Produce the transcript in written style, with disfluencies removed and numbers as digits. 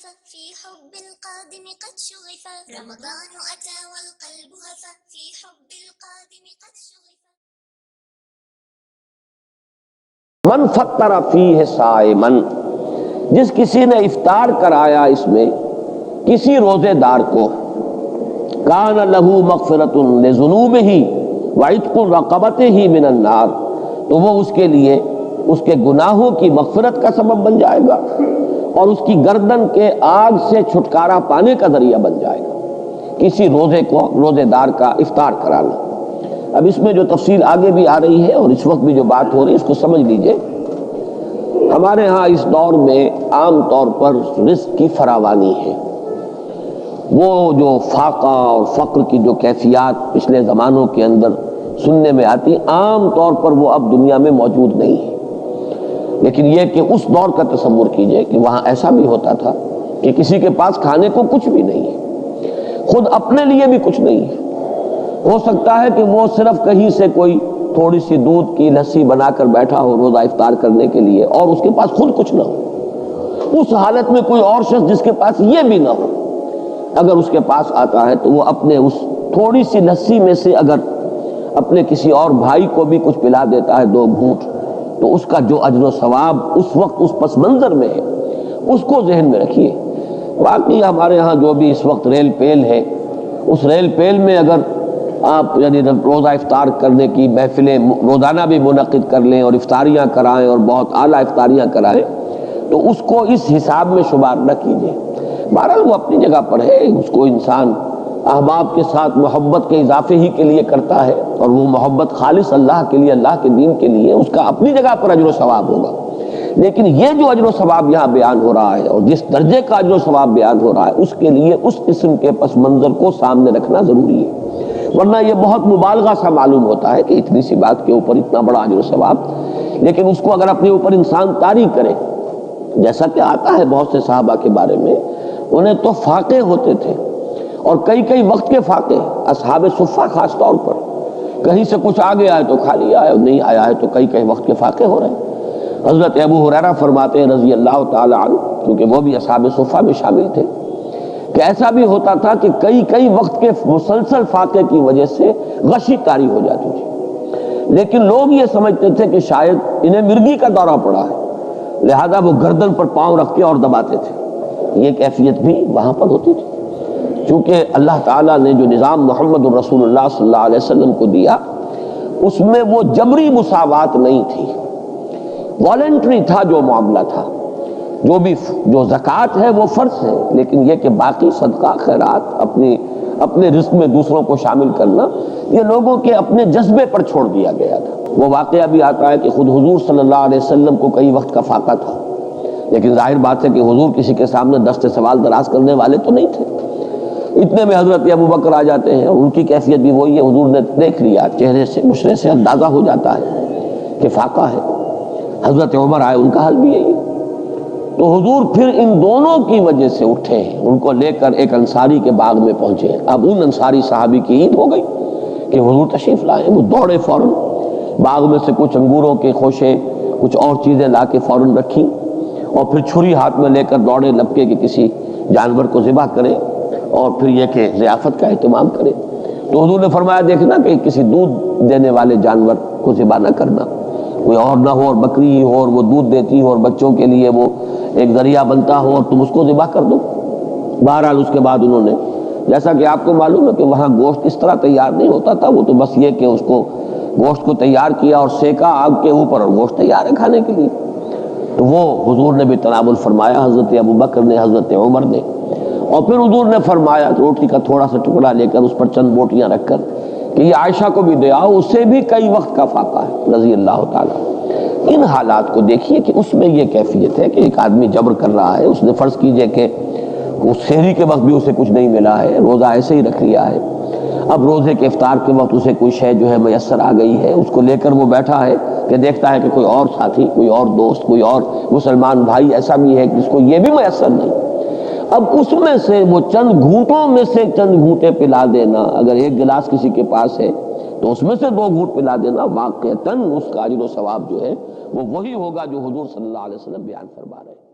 الشغف في حب القادم قد شغف رمضان أتى والقلب هفى في حب القادم قد شغف من فطر فیہ صائمن، جس کسی نے افطار کرایا اس میں کسی روزے دار کو، کان لہ مغفرۃ لذنوبہ وعتق رقبتہ من النار، تو وہ اس کے لیے اس کے گناہوں کی مغفرت کا سبب بن جائے گا اور اس کی گردن کے آگ سے چھٹکارا پانے کا ذریعہ بن جائے گا کسی روزے دار کا افطار کرانا۔ اب اس میں جو تفصیل آگے بھی آ رہی ہے اور اس وقت بھی جو بات ہو رہی ہے اس کو سمجھ لیجئے۔ ہمارے ہاں اس دور میں عام طور پر رزق کی فراوانی ہے، وہ جو فاقہ اور فقر کی جو کیفیات پچھلے زمانوں کے اندر سننے میں آتی، عام طور پر وہ اب دنیا میں موجود نہیں ہے۔ لیکن یہ کہ اس دور کا تصور کیجئے کہ وہاں ایسا بھی ہوتا تھا کہ کسی کے پاس کھانے کو کچھ بھی نہیں ہے، خود اپنے لیے بھی کچھ نہیں ہے، ہو سکتا ہے کہ وہ صرف کہیں سے کوئی تھوڑی سی دودھ کی لسی بنا کر بیٹھا ہو روزہ افطار کرنے کے لیے اور اس کے پاس خود کچھ نہ ہو۔ اس حالت میں کوئی اور شخص جس کے پاس یہ بھی نہ ہو، اگر اس کے پاس آتا ہے تو وہ اپنے اس تھوڑی سی لسی میں سے اگر اپنے کسی اور بھائی کو بھی کچھ پلا دیتا ہے 2 گھونٹ، تو اس کا جو اجر و ثواب اس وقت اس پس منظر میں ہے اس کو ذہن میں رکھیے۔ واقعی ہمارے ہاں جو بھی اس وقت ریل پیل ہے، اس ریل پیل میں اگر آپ یعنی روزہ افطار کرنے کی محفلیں روزانہ بھی منعقد کر لیں اور افطاریاں کرائیں اور بہت اعلیٰ افطاریاں کرائیں تو اس کو اس حساب میں شمار نہ کیجیے۔ بہرحال وہ اپنی جگہ پر ہے، اس کو انسان احباب کے ساتھ محبت کے اضافے ہی کے لیے کرتا ہے اور وہ محبت خالص اللہ کے لیے، اللہ کے دین کے لیے، اس کا اپنی جگہ پر اجر و ثواب ہوگا۔ لیکن یہ جو اجر و ثواب یہاں بیان ہو رہا ہے اور جس درجے کا اجر و ثواب بیان ہو رہا ہے اس کے لیے اس قسم کے پس منظر کو سامنے رکھنا ضروری ہے، ورنہ یہ بہت مبالغہ سا معلوم ہوتا ہے کہ اتنی سی بات کے اوپر اتنا بڑا اجر و ثواب، لیکن اس کو اگر اپنے اوپر انسان طاری کرے، جیسا کہ آتا ہے بہت سے صحابہ کے بارے میں، انہیں تو فاقے ہوتے تھے اور کئی وقت کے فاقے، اصحاب صفہ خاص طور پر، کہیں سے کچھ آگے آئے تو کھا لیا ہے، نہیں آیا ہے تو کئی وقت کے فاقے ہو رہے ہیں۔ حضرت ابو ہریرہ فرماتے ہیں رضی اللہ تعالی عنہ، کیونکہ وہ بھی اصحاب صفہ میں شامل تھے، کہ ایسا بھی ہوتا تھا کہ کئی وقت کے مسلسل فاقے کی وجہ سے غشی طاری ہو جاتی تھی، لیکن لوگ یہ سمجھتے تھے کہ شاید انہیں مرگی کا دورہ پڑا ہے، لہذا وہ گردن پر پاؤں رکھ کے اور دباتے تھے۔ یہ کیفیت بھی وہاں پر ہوتی تھی، چونکہ اللہ تعالیٰ نے جو نظام محمد الرسول اللہ صلی اللہ علیہ وسلم کو دیا اس میں وہ جبری مساوات نہیں تھی، والنٹری تھا جو معاملہ تھا، جو زکوٰۃ ہے وہ فرض ہے، لیکن یہ کہ باقی صدقہ خیرات اپنے رزق میں دوسروں کو شامل کرنا یہ لوگوں کے اپنے جذبے پر چھوڑ دیا گیا تھا۔ وہ واقعہ بھی آتا ہے کہ خود حضور صلی اللہ علیہ وسلم کو کئی وقت کا فاقہ تھا، لیکن ظاہر بات ہے کہ حضور کسی کے سامنے دست سوال دراز کرنے والے تو نہیں تھے۔ اتنے میں حضرت ابو بکر آ جاتے ہیں، ان کی کیفیت بھی وہی ہے، حضور نے دیکھ لیا، چہرے سے مشرے سے اندازہ ہو جاتا ہے کہ فاقہ ہے۔ حضرت عمر آئے، ان کا حال بھی یہی ہے۔ تو حضور پھر ان دونوں کی وجہ سے اٹھے، ان کو لے کر ایک انصاری کے باغ میں پہنچے۔ اب ان انصاری صحابی کی عید ہو گئی کہ حضور تشریف لائے، وہ دوڑے فوراً باغ میں سے کچھ انگوروں کے خوشے کچھ اور چیزیں لا کے فوراً رکھی اور پھر چھری ہاتھ میں لے کر دوڑے لپکے کہ کسی جانور کو ذبح کرے اور پھر یہ کہ ضیافت کا اہتمام کرے۔ تو حضور نے فرمایا دیکھنا کہ کسی دودھ دینے والے جانور کو ذبح نہ کرنا، کوئی اور نہ ہو اور بکری ہو اور وہ دودھ دیتی ہو اور بچوں کے لیے وہ ایک ذریعہ بنتا ہو اور تم اس کو ذبح کر دو۔ بہرحال اس کے بعد انہوں نے، جیسا کہ آپ کو معلوم ہے کہ وہاں گوشت اس طرح تیار نہیں ہوتا تھا، وہ تو بس یہ کہ اس کو گوشت کو تیار کیا اور سیکا آگ کے اوپر اور گوشت تیار ہے کھانے کے لیے، تو وہ حضور نے بھی تناول فرمایا، حضرت ابو بکر نے، حضرت عمر نے، اور پھر حضور نے فرمایا روٹی کا تھوڑا سا ٹکڑا لے کر اس پر چند بوٹیاں رکھ کر کہ یہ عائشہ کو بھی دے آؤ، اسے بھی کئی وقت کا فاقہ ہے رضی اللہ تعالیٰ۔ ان حالات کو دیکھیے کہ اس میں یہ کیفیت ہے کہ ایک آدمی جبر کر رہا ہے، اس نے فرض کیجئے کہ اس سحری کے وقت بھی اسے کچھ نہیں ملا ہے، روزہ ایسے ہی رکھ لیا ہے، اب روزے کے افطار کے وقت اسے کوئی شے جو ہے میسر آ گئی ہے، اس کو لے کر وہ بیٹھا ہے کہ دیکھتا ہے کہ کوئی اور ساتھی، کوئی اور دوست، کوئی اور مسلمان بھائی ایسا بھی ہے جس کو یہ بھی میسر نہیں، اب اس میں سے وہ چند گھونٹوں میں سے چند گھونٹے پلا دینا، اگر ایک گلاس کسی کے پاس ہے تو اس میں سے 2 گھونٹ پلا دینا، واقعتاً اس کا اجر و ثواب جو ہے وہ وہی ہوگا جو حضور صلی اللہ علیہ وسلم بیان فرما رہے ہیں۔